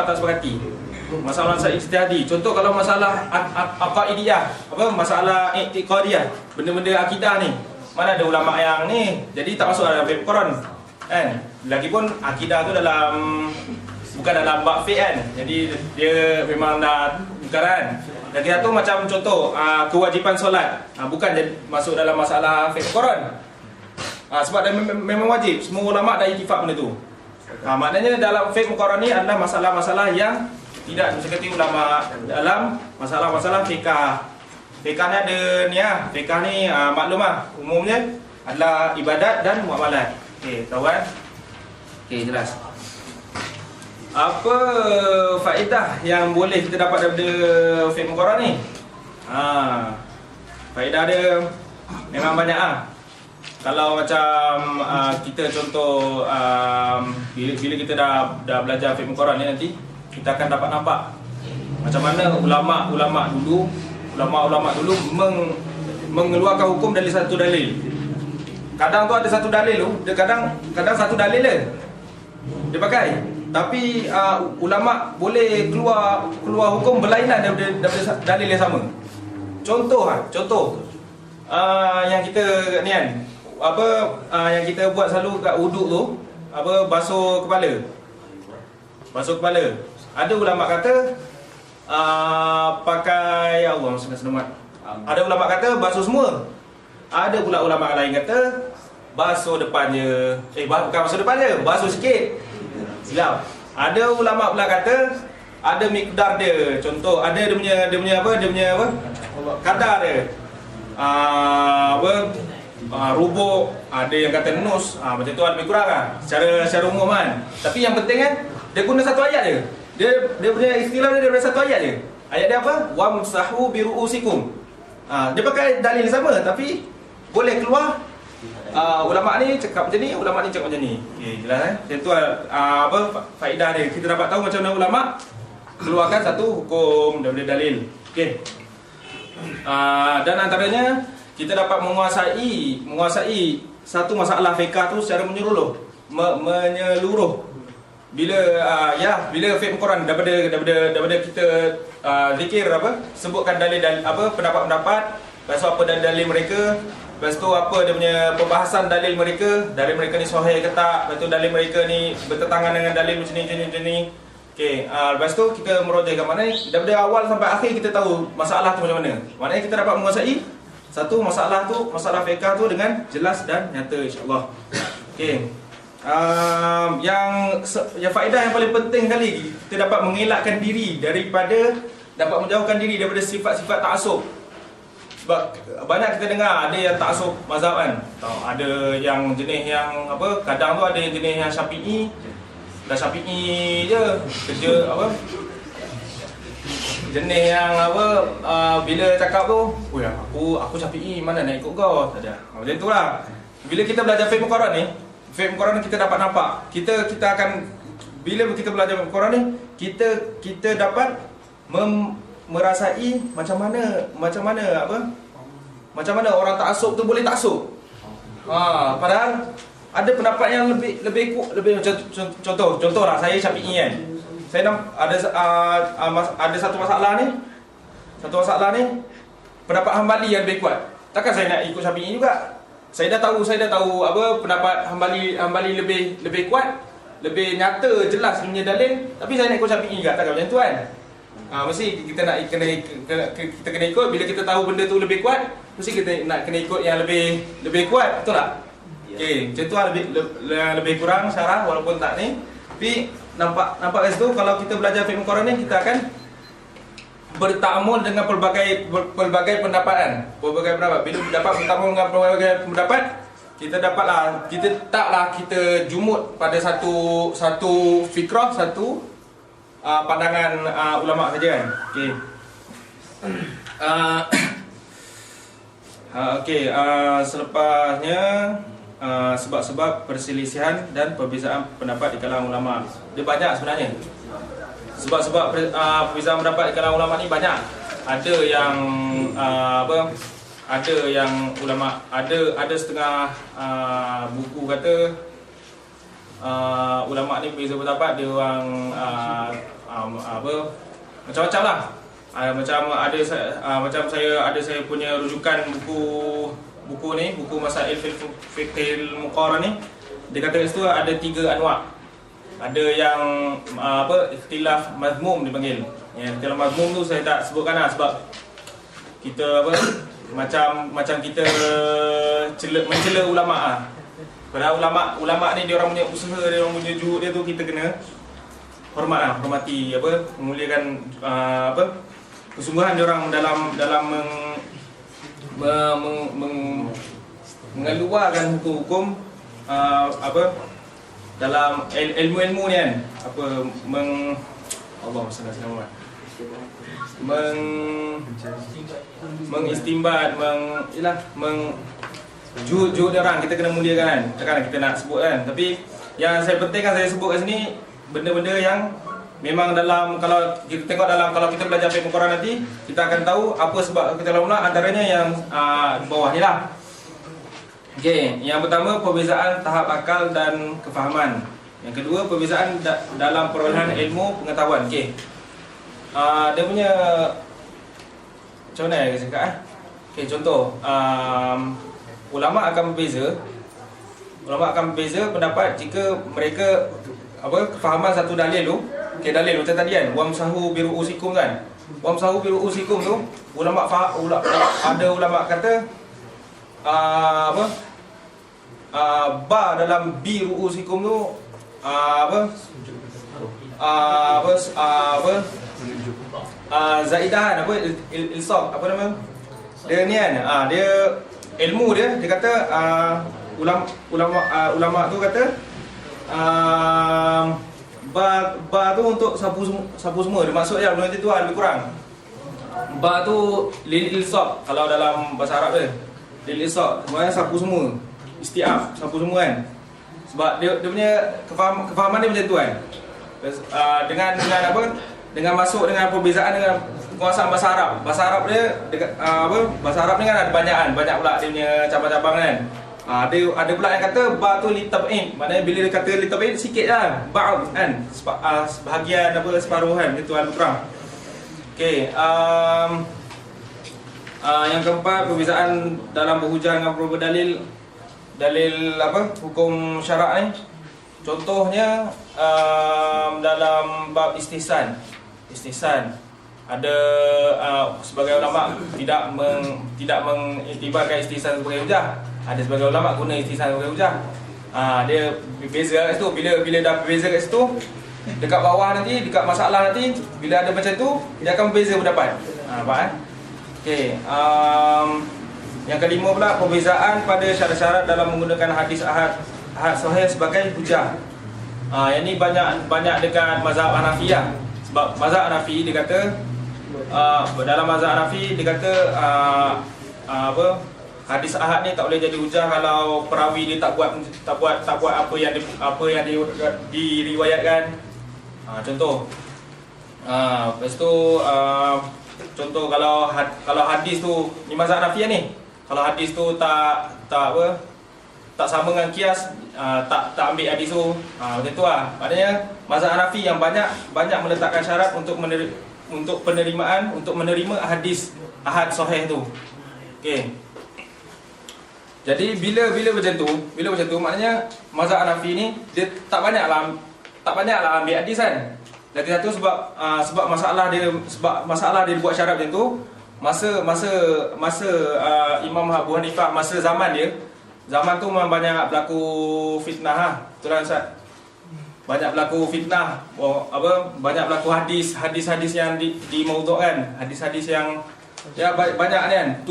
tak sepakati. Masalah ijtihadi. Contoh kalau masalah aqaidiyah, masalah i'tiqadiyah, benda-benda akidah ni, mana ada ulama yang ni, jadi tak masuk dalam fiqh Quran kan. Lagipun akidah tu bukan dalam bab fiqh kan. Jadi dia memang dah bukan kan. Akidah tu macam contoh kewajipan solat, bukan masuk dalam masalah fiqh Quran. Sebab dia memang wajib. Semua ulama dah ittifaq benda tu. Maknanya dalam fiqh Quran ni adalah masalah-masalah yang tidak seperti ulama dalam masalah-masalah fiqh. Fiqh ni ada ni fiqh ni maklum umumnya adalah ibadat dan muamalat. Okey, tahu kan? Okey, jelas. Apa faedah yang boleh kita dapat daripada fiqh Quran ni? Faedah dia memang banyak Kalau macam kita contoh bila kita dah belajar fiqh Quran ni nanti, kita akan dapat nampak macam mana ulama dulu mengeluarkan hukum dari satu dalil. Kadang tu ada satu dalil tu, dia kadang satu dalil dia pakai. Tapi ulama boleh keluar hukum berlainan daripada dalil yang sama. Contoh yang kita ni kan, yang kita buat selalu kat wuduk tu, basuh kepala. Ada ulama kata pakai Allah selamat. Ada ulama kata basuh semua. Ada pula ulama lain kata basuh depan je. Bukan basuh depan je, basuh sikit. Silap. Ada ulama pula kata ada miqdar dia. Contoh ada dia punya kadar dia. Rubuk, ada yang kata nus. Macam tu lebih kurang secara umum kan. Tapi yang penting kan dia guna satu ayat je. Dia punya istilah dia daripada satu ayat je. Ayat dia apa? Wamsahu biru'usikum. Dia pakai dalil sama tapi boleh keluar ulama ni cakap macam ni, ulama ni cakap macam ni. Okey, jelas Macam tu faedah dia. Kita dapat tahu macam mana ulama keluarkan satu hukum daripada dalil. Okey. Dan antaranya kita dapat menguasai satu masalah fiqh tu secara menyeluruh. Bila fiqh Quran daripada kita zikir sebutkan dalil pendapat-pendapat, lepas tu apa dalil mereka, lepas tu apa dia punya pembahasan dalil mereka ni sahih ke tak, lepas tu dalil mereka ni bertentangan dengan dalil macam ni. Okey, lepas tu kita merojah kat mana daripada awal sampai akhir kita tahu masalah tu macam mana. Maknanya kita dapat menguasai satu masalah fiqh tu dengan jelas dan nyata insya-Allah. Okey. Yang faedah yang paling penting kali, kita dapat mengelakkan diri dapat menjauhkan diri daripada sifat-sifat ta'assub. Sebab banyak kita dengar ada yang ta'assub mazhab kan. Ada yang jenis yang kadang tu ada yang jenis yang Syafi'i. Dah Syafi'i je kerja jenis yang bila cakap tu, aku Syafi'i, mana nak ikut kau? Tak ada. Macam itulah. Bila kita belajar fiqh Quran ni, kita dapat nampak. Kita akan, bila kita belajar Quran ni, kita dapat merasai macam mana orang ta'assub tu boleh ta'assub. Padahal ada pendapat yang lebih contohlah saya Syafi'i kan. Saya ada satu masalah ni, pendapat Hambali yang lebih kuat. Takkan saya nak ikut Syafi'i juga. Saya dah tahu pendapat Hambali lebih kuat, lebih nyata, jelas punya dalil, tapi saya nak ikut Syafi'i juga. Takkan macam tu kan. Mesti kita kena ikut. Bila kita tahu benda tu lebih kuat, mesti kita nak kena ikut yang lebih kuat, betul tak? Okey, macam tu lebih kurang syarah walaupun tak ni. Tapi nampak kat situ kalau kita belajar fiqh Quran ni, kita akan bertaamul dengan pelbagai pendapat. Bila dapat bertaamul dengan pelbagai pendapat, kita taklah kita jumut pada satu fikrah, satu pandangan ulama saja kan. Okey. Selepasnya sebab-sebab perselisihan dan perbezaan pendapat di kalangan ulama. Dia banyak sebenarnya. Sebab-sebab perbezaan pendapat di kalangan ulama ni banyak. Ada yang ulama, ada setengah buku kata ulama ni berbeza pendapat, dia orang apa macam-macam lah. Macam saya punya rujukan buku Masail Fiqhil Muqarrar ni. Dia kata kat situ ada 3 anwa'. Ada yang ikhtilaf mazmum dipanggil. Ya, ikhtilaf mazmum tu saya tak sebutkan lah sebab kita macam kita mencela ulama ah. Padahal ulama ni dia orang punya usaha, dia orang punya juhud dia tu kita kena hormati memuliakan kesungguhan dia orang dalam mengeluarkan hukum-hukum dalam ilmu-ilmu ni kan, mengistimbat, juhud dia orang kita kena muliakan kan. Takkan kita nak sebut kan, tapi yang saya pentingkan saya sebut kat sini benda-benda yang memang kalau kita tengok kalau kita belajar fiqh Quran nanti, kita akan tahu apa sebab kita ulama, antaranya yang di bawah ni lah. Okey, yang pertama perbezaan tahap akal dan kefahaman. Yang kedua perbezaan dalam perolehan ilmu pengetahuan. Okey. Dia punya macam mana saya cakap Okey, contoh ulama akan berbeza pendapat jika mereka kefahaman satu dalil tu. Okey, dalil macam tadi kan, wamsahu biruusikum kan. Wamsahu biruusikum tu ada ulama kata ba dalam biruusikum tu zaidahan ilsaq nama dia ni kan. Dia ilmu dia kata ulama tu kata ba tu untuk sapu semua. Dia maksud dia benda tu lebih kurang. Ba tu lil ilsaq kalau dalam bahasa Arab dia. Lil ilsaq maksudnya sapu semua. Istiaf, sapu semua kan. Sebab dia punya kefahaman dia macam tu kan. Dengan masuk dengan perbezaan dengan penguasaan bahasa Arab. Bahasa Arab dia bahasa Arab ni kan ada banyak pula dia punya cabang-cabang kan. Ada pula yang kata ba tu litab'in. Maknanya bila dia kata litab'in sikit lah, ba'd kan. Sebahagian separuh kan, itu lebih kurang. Okey, yang keempat perbezaan dalam berhujah dengan beberapa dalil hukum syarak ni. Contohnya dalam bab istihsan ada sebagai ulama tidak mengiktibarkan istihsan sebagai hujah. Ada sebagai ulama guna istihsan sebagai hujah. Dia beza kat situ. Bila dah berbeza kat situ, dekat bawah nanti, dekat masalah nanti, bila ada macam tu, dia akan berbeza pendapat. Faham Okey, yang kelima pula perbezaan pada syarat-syarat dalam menggunakan hadis ahad sahih sebagai hujah. Yang ni banyak dekat mazhab Hanafi lah. Sebab mazhab Hanafi dia kata dalam mazhab Hanafi dia kata hadis ahad ni tak boleh jadi hujah kalau perawi dia tak buat apa yang diriwayatkan. Contoh lepas tu contoh kalau hadis tu ni mazhab Hanafi ni, kalau hadis tu tak sama dengan kias, tak ambil hadis tu, macam tu lah. Maknanya mazhab Hanafi yang banyak meletakkan syarat untuk menerima hadis ahad sahih tu. Okey. Jadi bila macam tu maknanya mazhab Hanafi ni dia tak banyaklah ambil hadis kan. Lagi satu sebab masalah dia buat syarat macam tu. Masa Imam Abu Hanifah, masa zaman tu memang banyak berlaku fitnah betul lah Ustaz. Banyak berlaku fitnah, banyak berlaku hadis yang dimaudhu'kan, hadis-hadis yang ya banyak ni kan.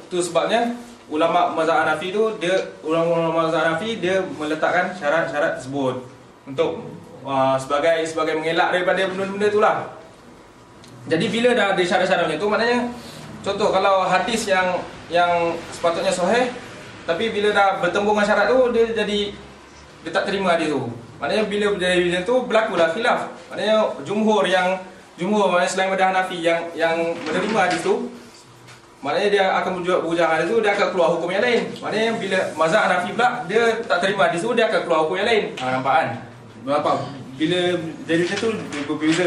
Tu sebabnya ulama mazhab Hanafi tu ulama mazhab Hanafi dia meletakkan syarat-syarat tersebut untuk sebagai mengelak daripada benda-benda itulah. Jadi bila dah ada syarat-syarat macam tu, maknanya contoh kalau hadis yang sepatutnya sahih, tapi bila dah bertembung dengan syarat tu dia tak terima hadis tu. Maknanya bila berjaya macam tu berlakulah khilaf. Maknanya jumhur maknanya selain mazhab Hanafi yang menerima hadis tu, maknanya dia akan berhujah hadis tu, dia akan keluar hukum yang lain. Maknanya bila mazhab Hanafi pula dia tak terima hadis tu, dia akan keluar hukum yang lain. Nampak kan? Bila jadi macam tu dia berbeza.